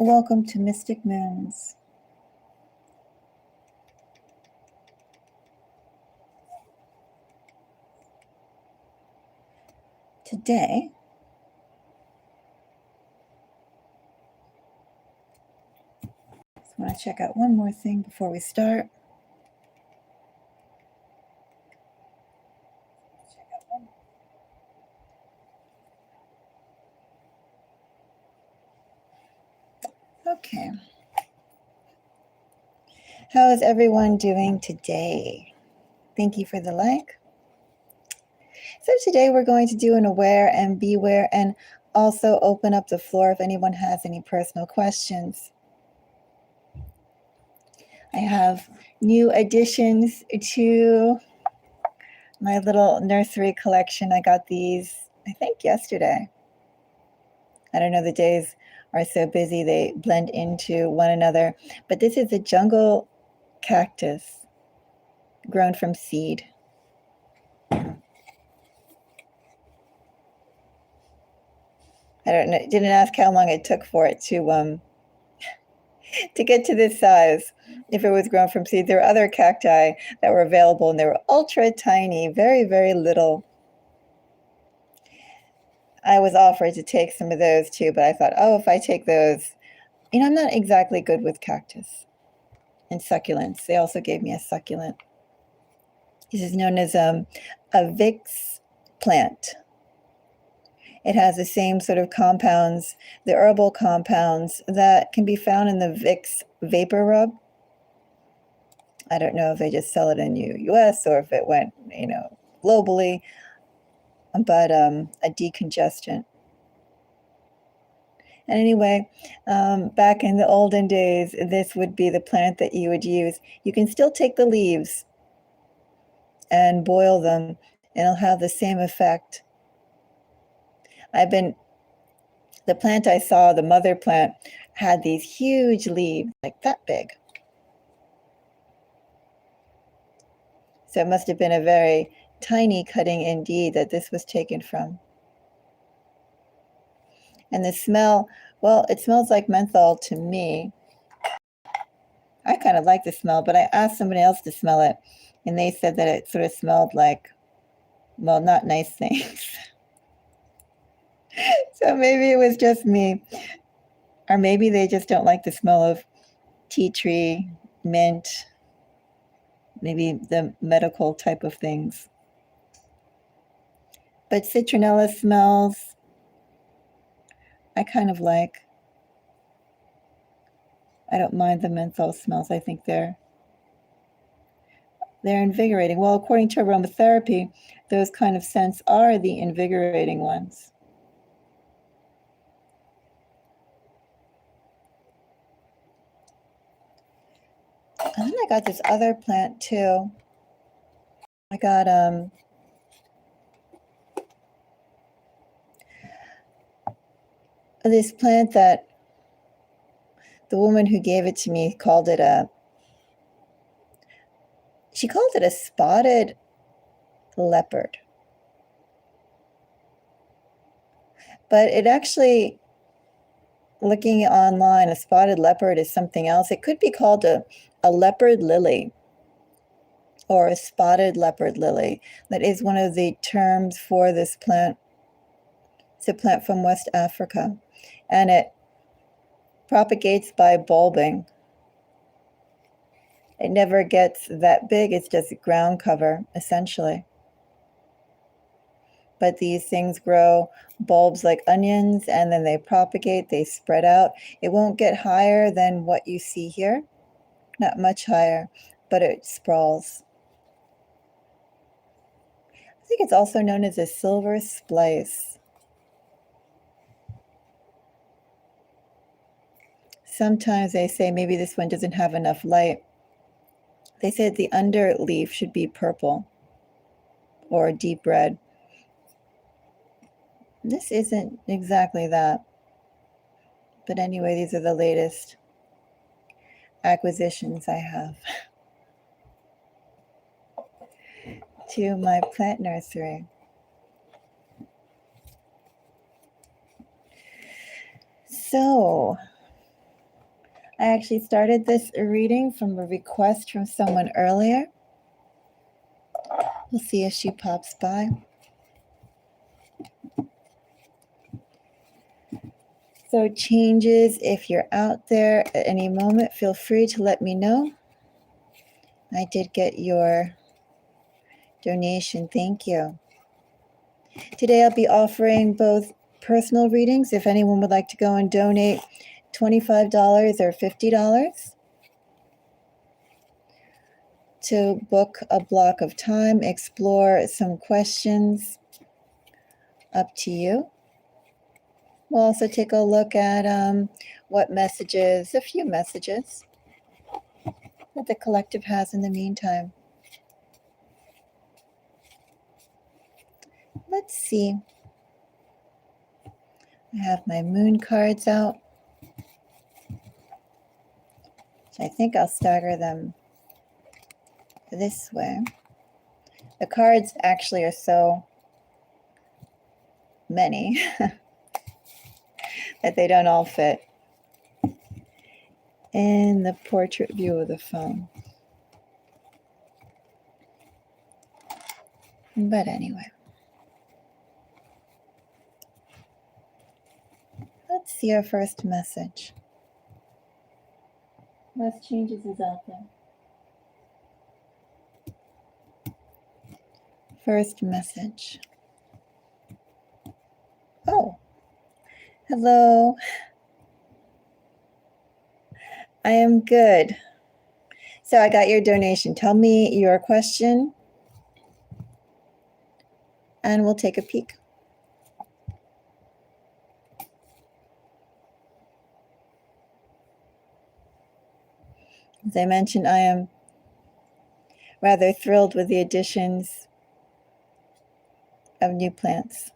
Welcome to Mystic Moons. Today, I just want to check out one more thing before we start. Okay. How is everyone doing today? Thank you for the like. So today we're going to do an aware and beware and also open up the floor if anyone has any personal questions. I have new additions to my little nursery collection. I got these, I think, yesterday. I don't know, the days are so busy, they blend into one another. But this is a jungle cactus grown from seed. I don't know, didn't ask how long it took for it to get to this size. If it was grown from seed, there were other cacti that were available and they were ultra tiny, very, very little. I was offered to take some of those too, but I thought, oh, if I take those, I'm not exactly good with cactus and succulents. They also gave me a succulent. This is known as a Vicks plant. It has the same sort of compounds, the herbal compounds that can be found in the Vicks vapor rub. I don't know if they just sell it in the US or if it went, globally, but a decongestant. And anyway, back in the olden days, this would be the plant that you would use. You can still take the leaves and boil them, and it'll have the same effect. The plant I saw, the mother plant, had these huge leaves, like that big. So it must have been a very tiny cutting indeed that this was taken from. And the smell, well, it smells like menthol to me. I kind of like the smell, but I asked somebody else to smell it, and they said that it sort of smelled like, well, not nice things. So maybe it was just me, or maybe they just don't like the smell of tea tree, mint, maybe the medical type of things. But citronella smells, I kind of like. I don't mind the menthol smells. I think they're invigorating. Well, according to aromatherapy, those kind of scents are the invigorating ones. And then I got this other plant too. I got this plant that the woman who gave it to me called it a spotted leopard. But it actually, looking online, a spotted leopard is something else. It could be called a leopard lily or a spotted leopard lily. That is one of the terms for this plant. It's a plant from West Africa, and it propagates by bulbing. It never gets that big. It's just ground cover, essentially. But these things grow bulbs like onions, and then they propagate, they spread out. It won't get higher than what you see here, not much higher, but it sprawls. I think it's also known as a silver splice. Sometimes they say maybe this one doesn't have enough light. They say the underleaf should be purple or deep red. This isn't exactly that. But anyway, these are the latest acquisitions I have to my plant nursery. So, I actually started this reading from a request from someone earlier. We'll see if she pops by. So changes, if you're out there at any moment, feel free to let me know. I did get your donation. Thank you. Today I'll be offering both personal readings. If anyone would like to go and donate $25 or $50 to book a block of time, explore some questions, up to you. We'll also take a look at what messages, a few messages that the collective has in the meantime. Let's see. I have my moon cards out. So I think I'll stagger them this way. The cards actually are so many that they don't all fit in the portrait view of the phone. But anyway, let's see our first message. What changes is out there? First message. Oh, hello. I am good. So I got your donation. Tell me your question and we'll take a peek. As I mentioned, I am rather thrilled with the additions of new plants.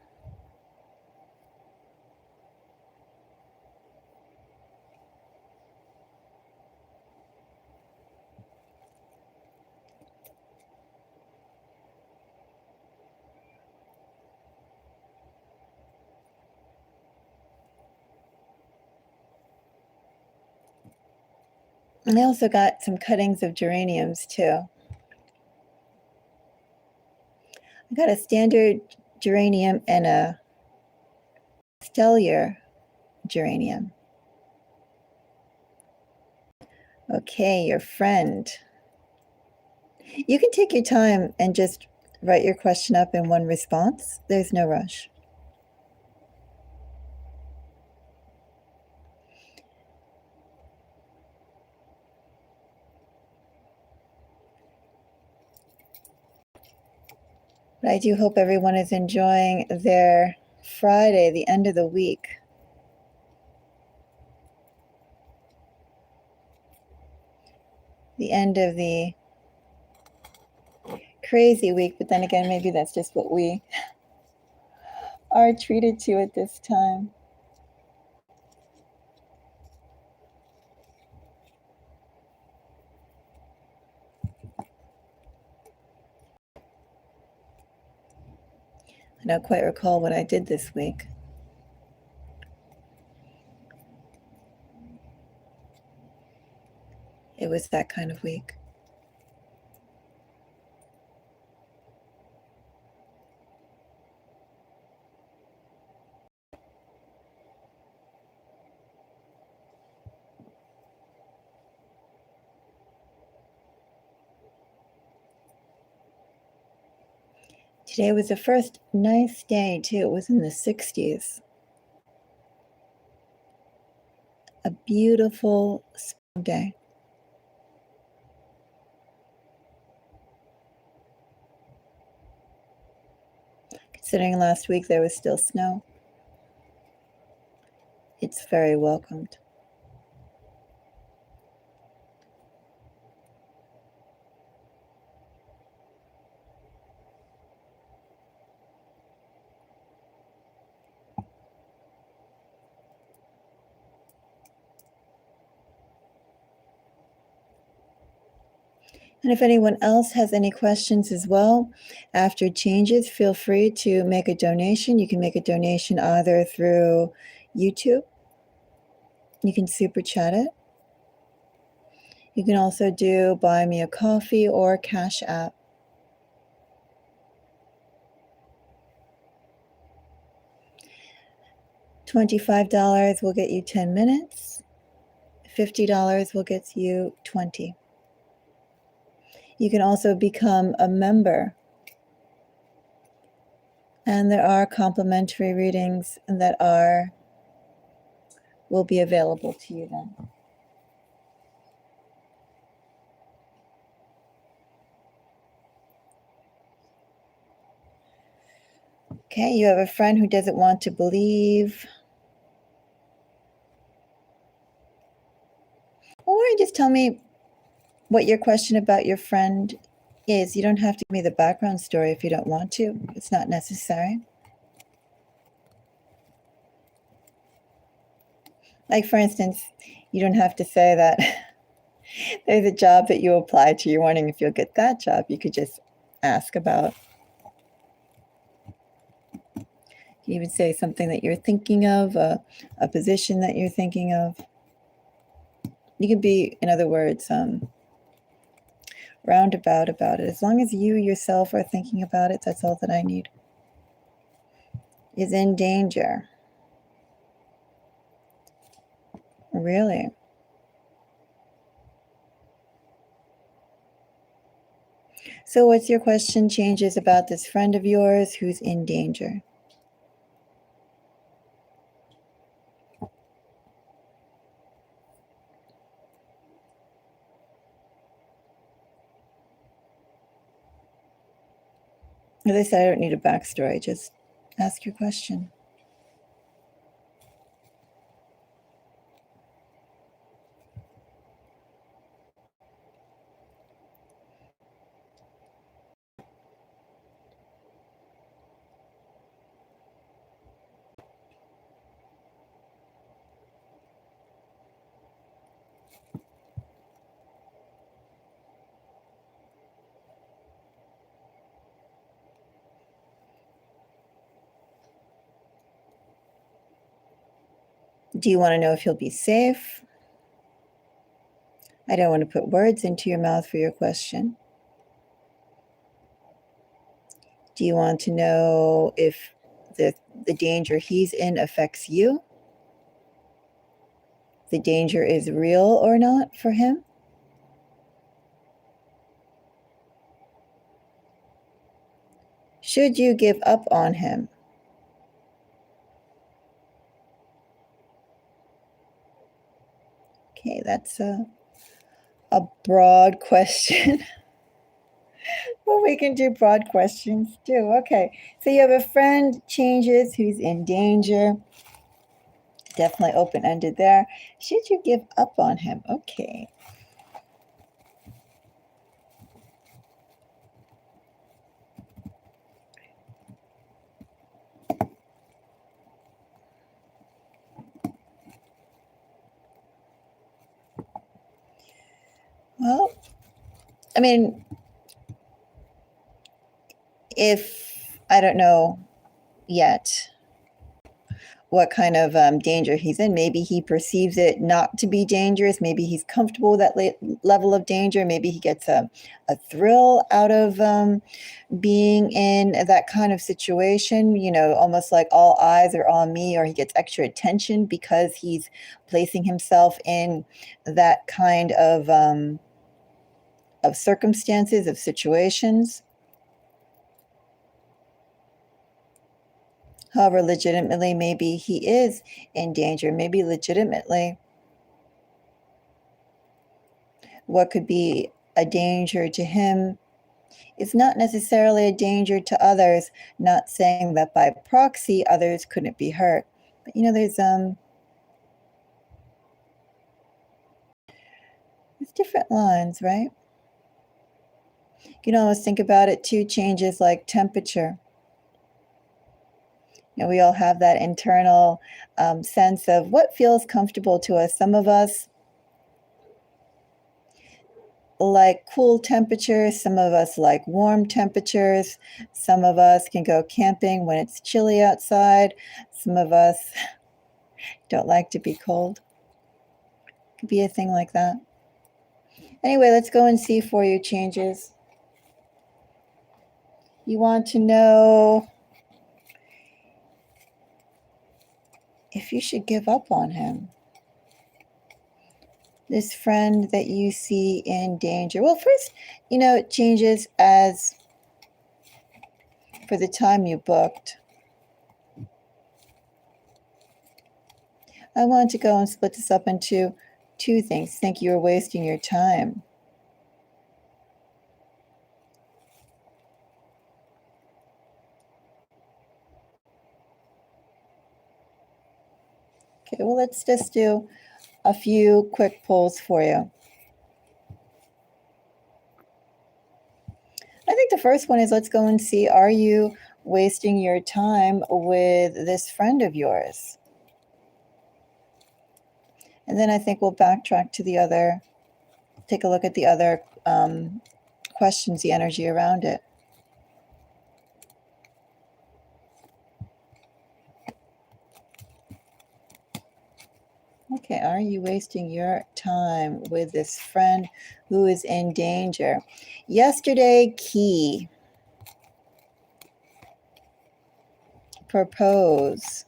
And I also got some cuttings of geraniums too. I got a standard geranium and a stellar geranium. Okay, your friend. You can take your time and just write your question up in one response. There's no rush. But I do hope everyone is enjoying their Friday, the end of the week. The end of the crazy week, but then again, maybe that's just what we are treated to at this time. I don't quite recall what I did this week. It was that kind of week. Today was the first nice day too. It was in the 60s. A beautiful spring day. Considering last week there was still snow, it's very welcomed. And if anyone else has any questions as well, after changes, feel free to make a donation. You can make a donation either through YouTube. You can super chat it. You can also do Buy Me a Coffee or Cash App. $25 will get you 10 minutes. $50 will get you 20. You can also become a member. And there are complimentary readings that will be available to you then. Okay, you have a friend who doesn't want to believe. Or just tell me what your question about your friend is. You don't have to give me the background story if you don't want to. It's not necessary. Like, for instance, you don't have to say that there's a job that you apply to. You're wondering if you'll get that job. You could just ask about. You can even say something that you're thinking of, a position that you're thinking of. You could be, in other words, roundabout about it. As long as you yourself are thinking about it, that's all that I need. Is in danger. Really? So what's your question changes about this friend of yours who's in danger? As I said, I don't need a backstory. Just ask your question. Do you want to know if he'll be safe? I don't want to put words into your mouth for your question. Do you want to know if the danger he's in affects you? The danger is real or not for him? Should you give up on him? Okay, that's a broad question. Well, we can do broad questions too. Okay, so you have a friend changes who's in danger. Definitely open-ended there. Should you give up on him? Okay. Well, I mean, if I don't know yet what kind of danger he's in, maybe he perceives it not to be dangerous. Maybe he's comfortable with that level of danger. Maybe he gets a thrill out of being in that kind of situation, almost like all eyes are on me, or he gets extra attention because he's placing himself in that kind of circumstances, of situations. However, legitimately, maybe he is in danger. Maybe legitimately, what could be a danger to him is not necessarily a danger to others. Not saying that by proxy others couldn't be hurt, but there's different lines, right? You can almost think about it too. Changes like temperature. We all have that internal sense of what feels comfortable to us. Some of us like cool temperatures, some of us like warm temperatures, some of us can go camping when it's chilly outside, some of us don't like to be cold. It could be a thing like that. Anyway, let's go and see for you changes. You want to know if you should give up on him. This friend that you see in danger. Well, first, changes as for the time you booked. I want to go and split this up into two things. Think you're wasting your time. Okay, well, let's just do a few quick pulls for you. I think the first one is, let's go and see, are you wasting your time with this friend of yours? And then I think we'll backtrack to the other, take a look at the other questions, the energy around it. Okay, are you wasting your time with this friend who is in danger? Yesterday, key. Propose.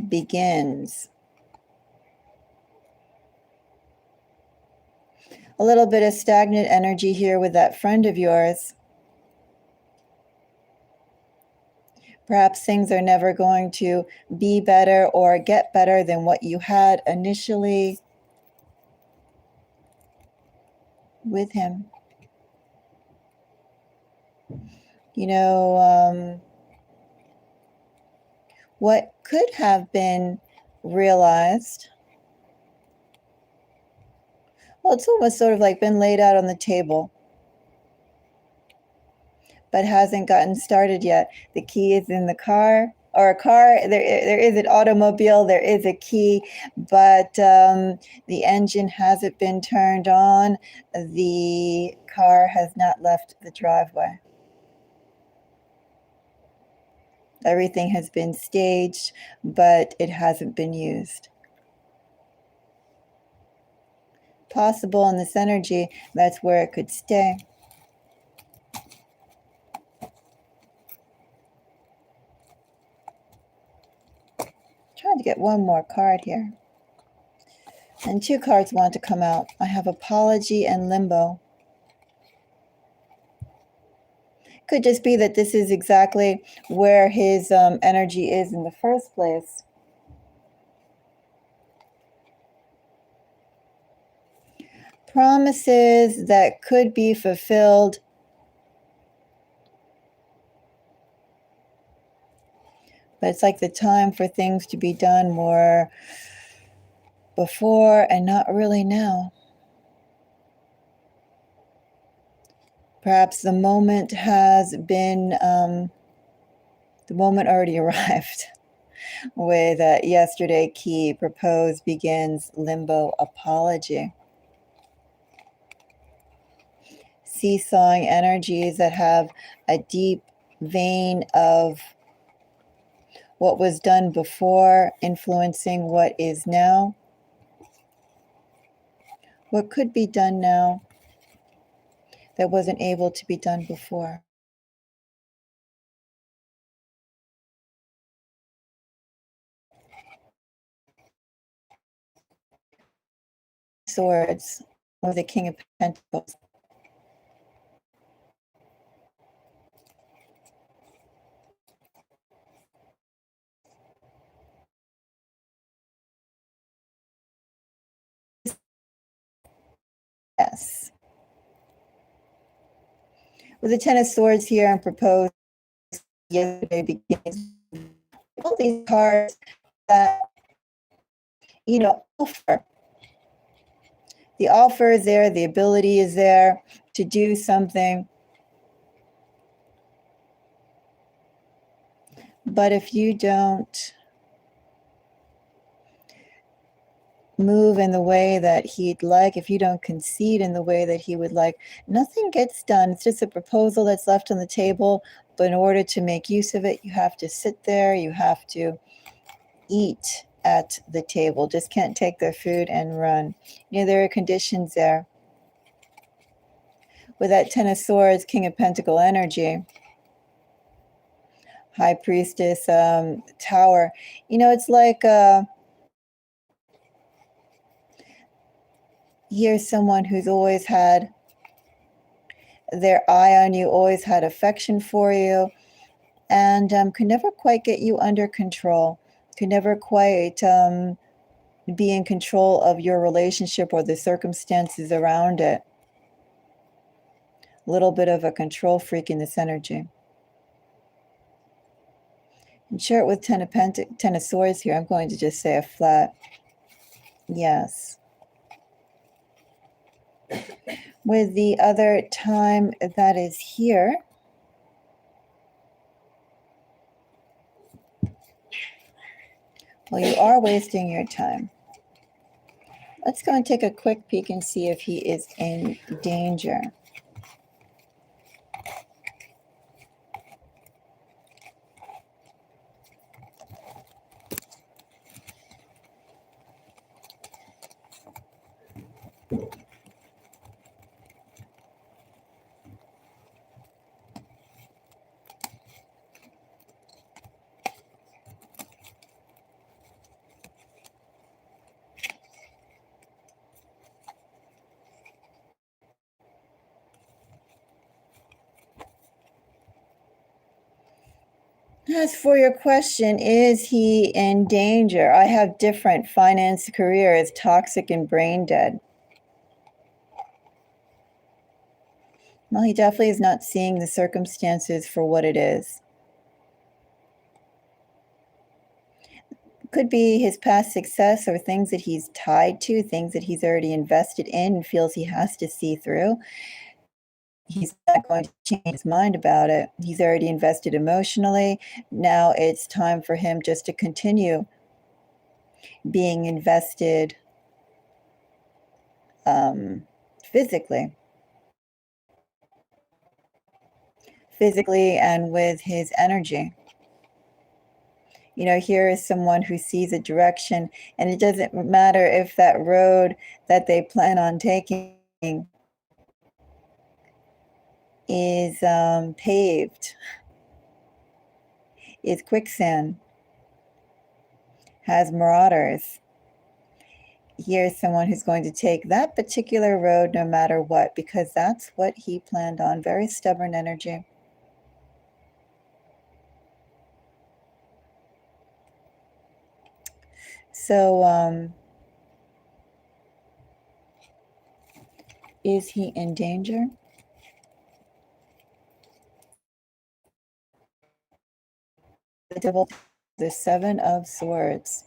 Begins. A little bit of stagnant energy here with that friend of yours. Perhaps things are never going to be better or get better than what you had initially with him. What could have been realized, well, it's almost sort of like been laid out on the table, but hasn't gotten started yet. The key is in the car, or a car, there is an automobile, there is a key, but the engine hasn't been turned on. The car has not left the driveway. Everything has been staged, but it hasn't been used. Possible in this energy, that's where it could stay. Trying to get one more card here. And two cards want to come out. I have apology and limbo. Could just be that this is exactly where his energy is in the first place. Promises that could be fulfilled. But it's like the time for things to be done more before and not really now. Perhaps the moment has been, the moment already arrived with yesterday key, propose, begins, limbo, apology. Seesawing energies that have a deep vein of what was done before influencing what is now. What could be done now that wasn't able to be done before. Swords, or the King of Pentacles. Yes. With the Ten of Swords here and propose, yesterday begins. All these cards that, offer. The offer is there, the ability is there to do something. But if you don't move in the way that he'd like, if you don't concede in the way that he would like, nothing gets done. It's just a proposal that's left on the table. But in order to make use of it, you have to sit there, you have to eat at the table, just can't take their food and run. There are conditions there. With that Ten of Swords, King of Pentacle energy, High Priestess, Tower. It's like here's someone who's always had their eye on you, always had affection for you, and could never quite get you under control, could never quite be in control of your relationship or the circumstances around it. A little bit of a control freak in this energy. And share it with Ten of Swords here. I'm going to just say a flat yes. With the other time that is here, well, you are wasting your time. Let's go and take a quick peek and see if he is in danger. As for your question, is he in danger? I have different. Finance, career is toxic and brain dead. Well, he definitely is not seeing the circumstances for what it is. Could be his past success or things that he's tied to, things that he's already invested in and feels he has to see through. He's not going to change his mind about it. He's already invested emotionally. Now it's time for him just to continue being invested physically and with his energy. Here is someone who sees a direction, and it doesn't matter if that road that they plan on taking is paved, is quicksand, has marauders. Here's someone who's going to take that particular road no matter what, because that's what he planned on. Very stubborn energy. So, is he in danger? The Devil, the Seven of Swords.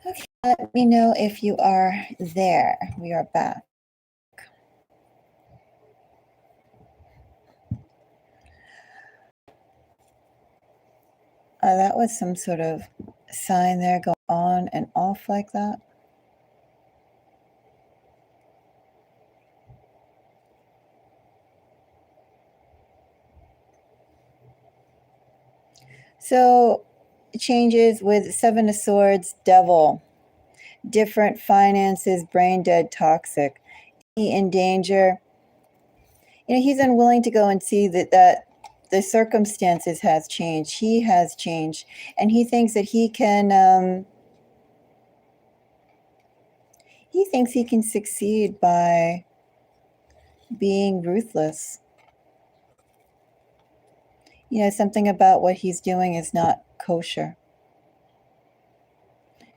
Okay, let me know if you are there. We are back. That was some sort of sign there, go on and off like that. So changes with Seven of Swords, Devil, different finances, brain dead, toxic, in danger. He's unwilling to go and see that the circumstances has changed. He has changed, and he thinks that he can. He thinks he can succeed by being ruthless. Something about what he's doing is not kosher.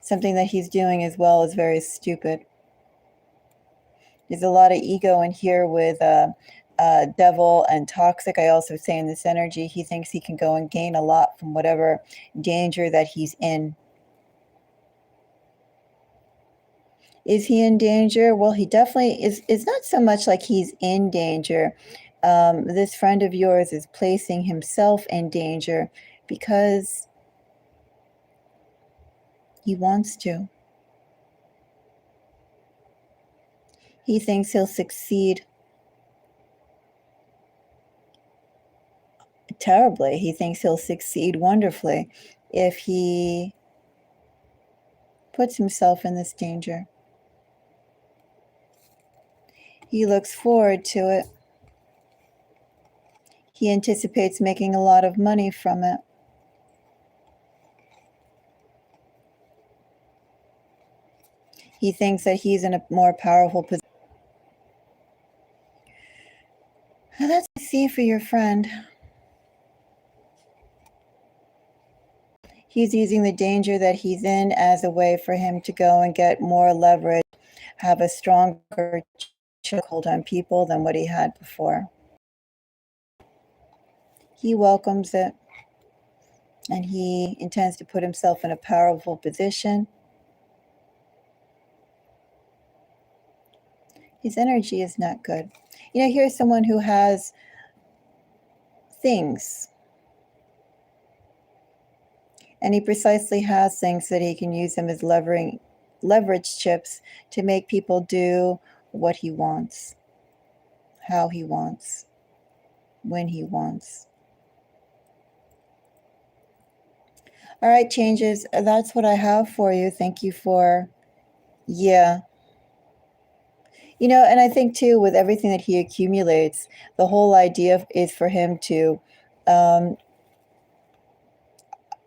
Something that he's doing as well is very stupid. There's a lot of ego in here with devil and toxic. I also say in this energy, he thinks he can go and gain a lot from whatever danger that he's in. Is he in danger? Well, he definitely is. It's not so much like he's in danger. This friend of yours is placing himself in danger because he wants to. He thinks he'll succeed terribly. He thinks he'll succeed wonderfully if he puts himself in this danger. He looks forward to it. He anticipates making a lot of money from it. He thinks that he's in a more powerful position. Now let's see for your friend. He's using the danger that he's in as a way for him to go and get more leverage, have a stronger chokehold on people than what he had before. He welcomes it, and he intends to put himself in a powerful position. His energy is not good. Here's someone who has things, and he precisely has things that he can use them as leverage chips to make people do what he wants, how he wants, when he wants. All right, changes. That's what I have for you. Thank you for, yeah. And I think too, with everything that he accumulates, the whole idea is for him to, I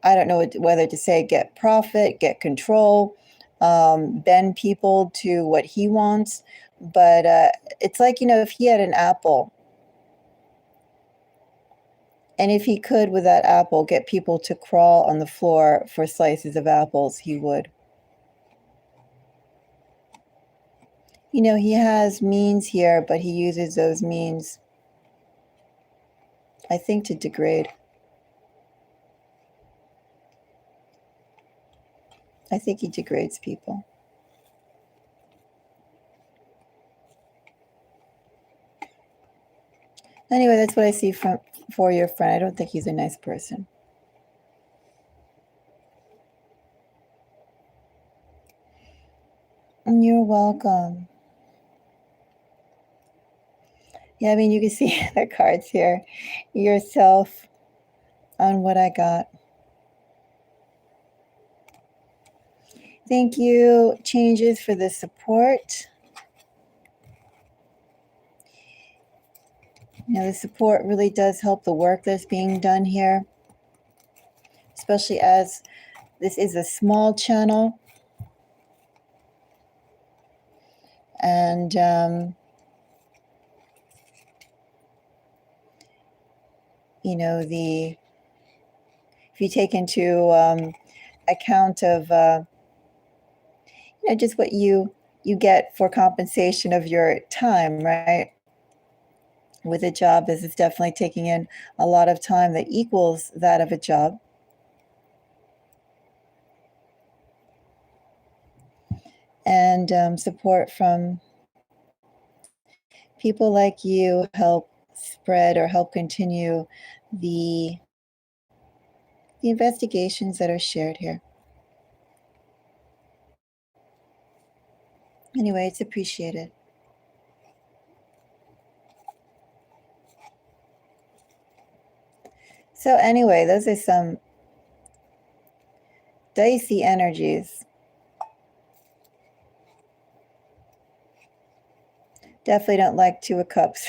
don't know whether to say get profit, get control, bend people to what he wants. But it's like, if he had an apple, and if he could, with that apple, get people to crawl on the floor for slices of apples, he would. He has means here, but he uses those means, I think, to degrade. I think he degrades people. Anyway, that's what I see for your friend. I don't think he's a nice person. You're welcome. Yeah, you can see the cards here yourself on what I got. Thank you, changes, for the support. The support really does help the work that's being done here, especially as this is a small channel. And if you take into account of just what you get for compensation of your time, right? With a job, this is definitely taking in a lot of time that equals that of a job. And support from people like you help spread or help continue the investigations that are shared here. Anyway, it's appreciated. So anyway, those are some dicey energies. Definitely don't like Two of Cups.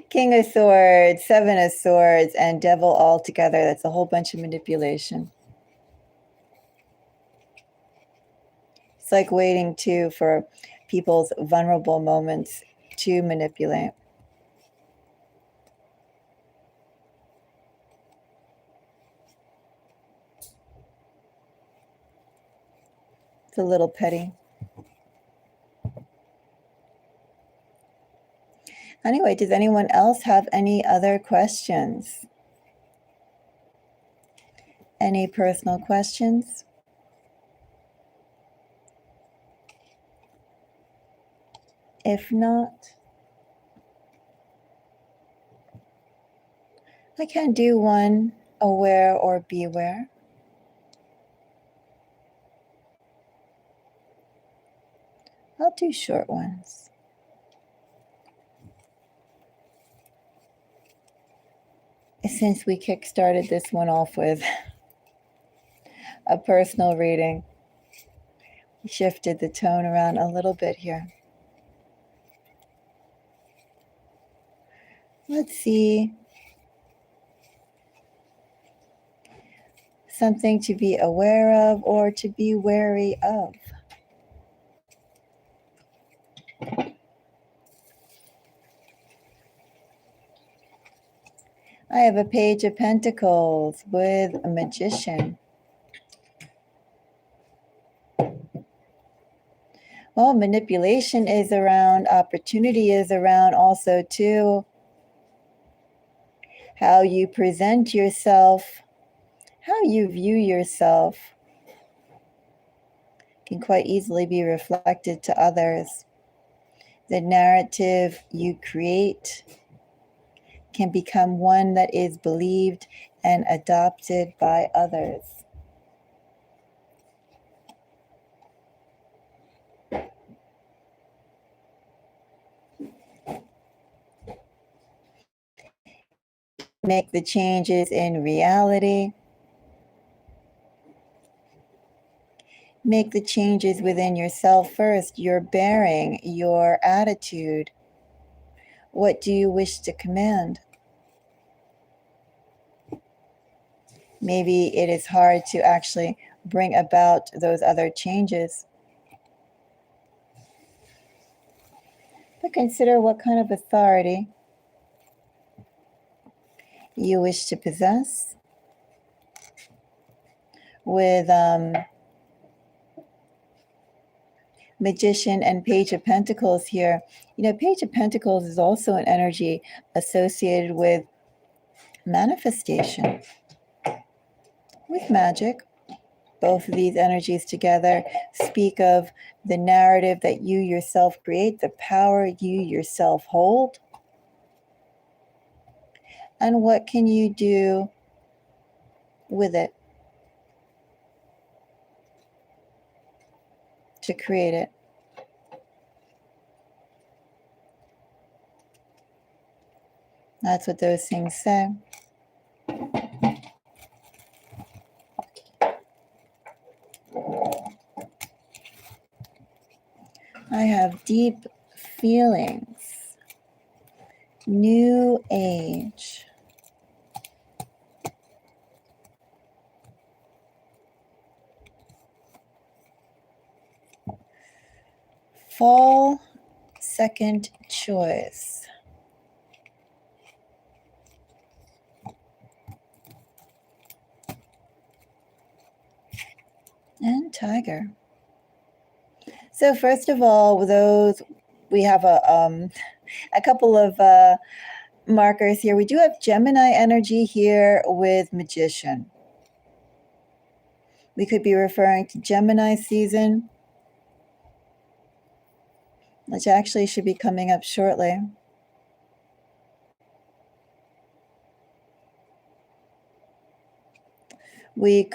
King of Swords, Seven of Swords, and Devil all together. That's a whole bunch of manipulation. It's like waiting too for people's vulnerable moments to manipulate. It's a little petty. Anyway, does anyone else have any other questions? Any personal questions? If not, I can do one aware or beware. I'll do short ones. Since we kick-started this one off with a personal reading, we shifted the tone around a little bit here. Let's see. Something to be aware of or to be wary of. I have a Page of Pentacles with a Magician. Well, manipulation is around, opportunity is around also too. How you present yourself, how you view yourself can quite easily be reflected to others. The narrative you create can become one that is believed and adopted by others. Make the changes in reality. Make the changes within yourself first, your bearing, your attitude. What do you wish to command? Maybe it is hard to actually bring about those other changes. But consider what kind of authority you wish to possess. With Magician and Page of Pentacles here. You know, Page of Pentacles is also an energy associated with manifestation, with magic. Both of these energies together speak of the narrative that you yourself create, the power you yourself hold. And what can you do with it to create it? That's what those things say. I have deep feelings. New age. Fall, second choice. And Tiger. So first of all, those we have a couple of markers here. We do have Gemini energy here with Magician. We could be referring to Gemini season, which actually should be coming up shortly. We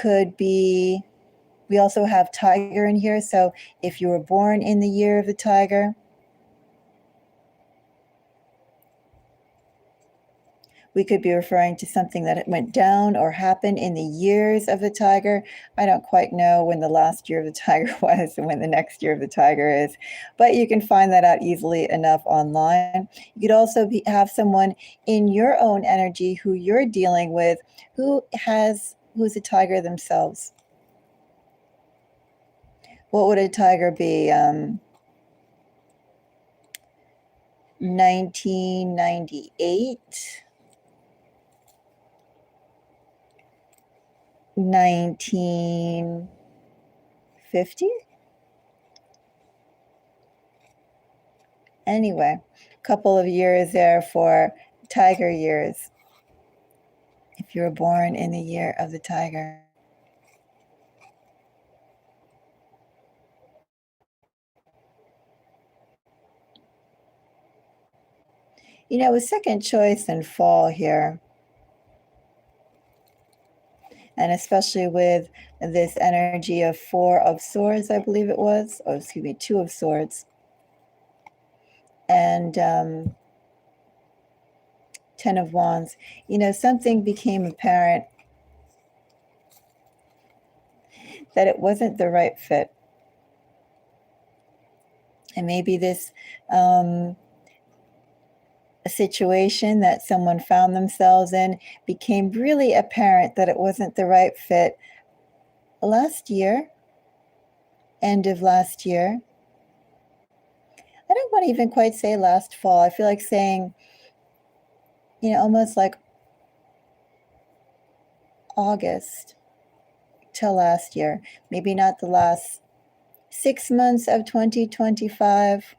also have Tiger in here. So if you were born in the year of the Tiger, we could be referring to something that went down or happened in the years of the Tiger. I don't quite know when the last year of the Tiger was and when the next year of the Tiger is, but you can find that out easily enough online. You could also have someone in your own energy who you're dealing with who's a Tiger themselves. What would a Tiger be? 1998? 1950? Anyway, a couple of years there for Tiger years, if you were born in the year of the Tiger. You know, with second choice and fall here, and especially with this energy of Four of Swords, I believe it was, oh, excuse me, Two of Swords. And Ten of Wands. You know, something became apparent that it wasn't the right fit. And maybe this a situation that someone found themselves in became really apparent that it wasn't the right fit last year, end of last year. I don't want to even quite say last fall. I feel like saying, you know, almost like August till last year. Maybe not the last 6 months of 2025,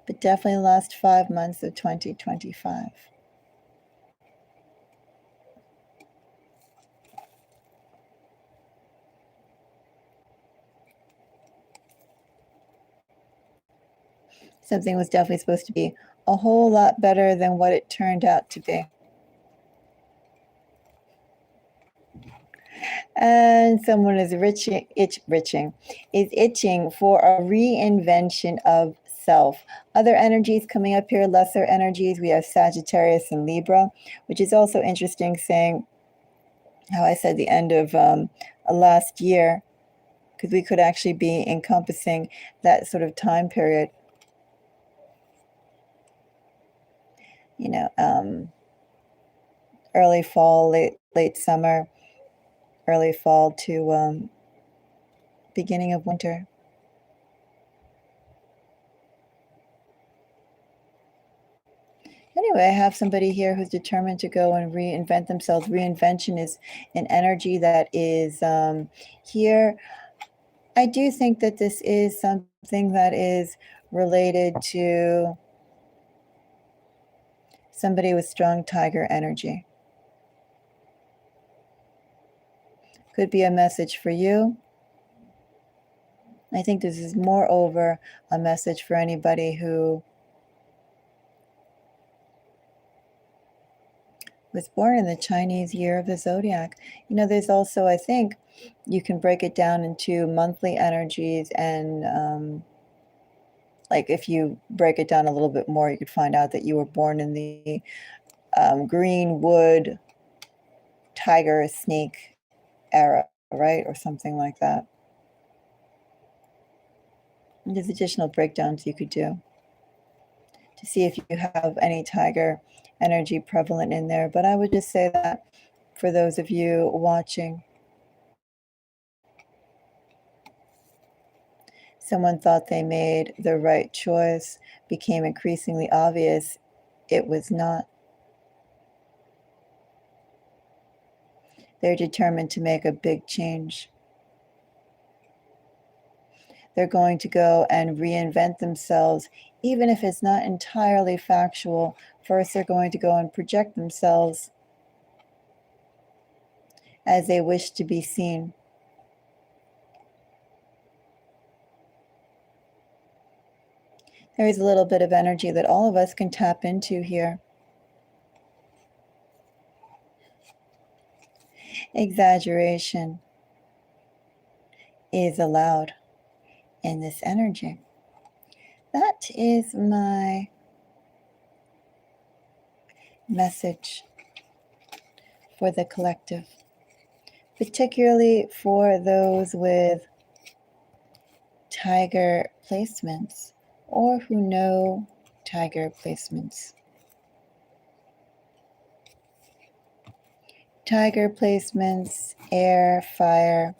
but definitely the last 5 months of 2025. Something was definitely supposed to be a whole lot better than what it turned out to be. And someone is itching for a reinvention of self. Other energies coming up here, lesser energies. We have Sagittarius and Libra, which is also interesting, saying how I said the end of last year, because we could actually be encompassing that sort of time period. You know, early fall, late summer, early fall to beginning of winter. Anyway, I have somebody here who's determined to go and reinvent themselves. Reinvention is an energy that is here. I do think that this is something that is related to somebody with strong tiger energy. Could be a message for you. I think this is moreover a message for anybody who was born in the Chinese year of the zodiac. You know, there's also, I think, you can break it down into monthly energies and like if you break it down a little bit more, you could find out that you were born in the green wood tiger snake era, right? Or something like that. And there's additional breakdowns you could do to see if you have any tiger energy prevalent in there. But I would just say that for those of you watching, someone thought they made the right choice, became increasingly obvious it was not. They're determined to make a big change. They're going to go and reinvent themselves, even if it's not entirely factual. First, they're going to go and project themselves as they wish to be seen. There is a little bit of energy that all of us can tap into here. Exaggeration is allowed in this energy. That is my message for the collective, particularly for those with tiger placements or who know tiger placements. Tiger placements, air, fire.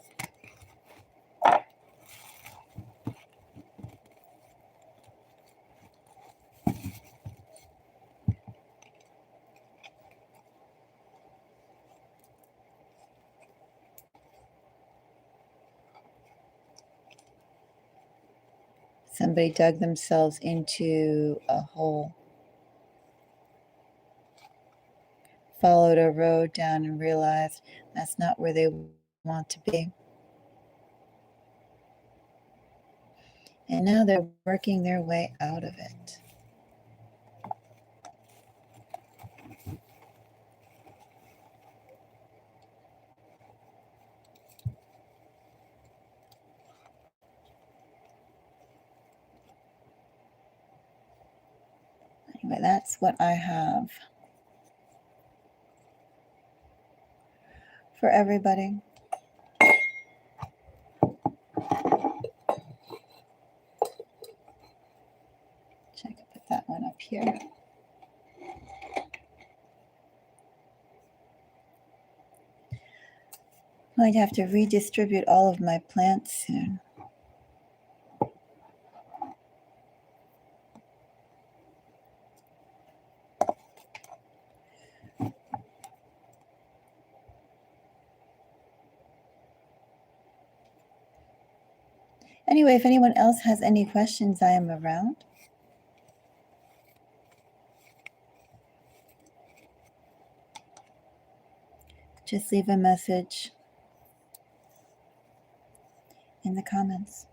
Somebody dug themselves into a hole, followed a road down and realized that's not where they want to be. And now they're working their way out of it. But that's what I have for everybody. I can put that one up here. Might have to redistribute all of my plants soon. Anyway, if anyone else has any questions, I am around. Just leave a message in the comments.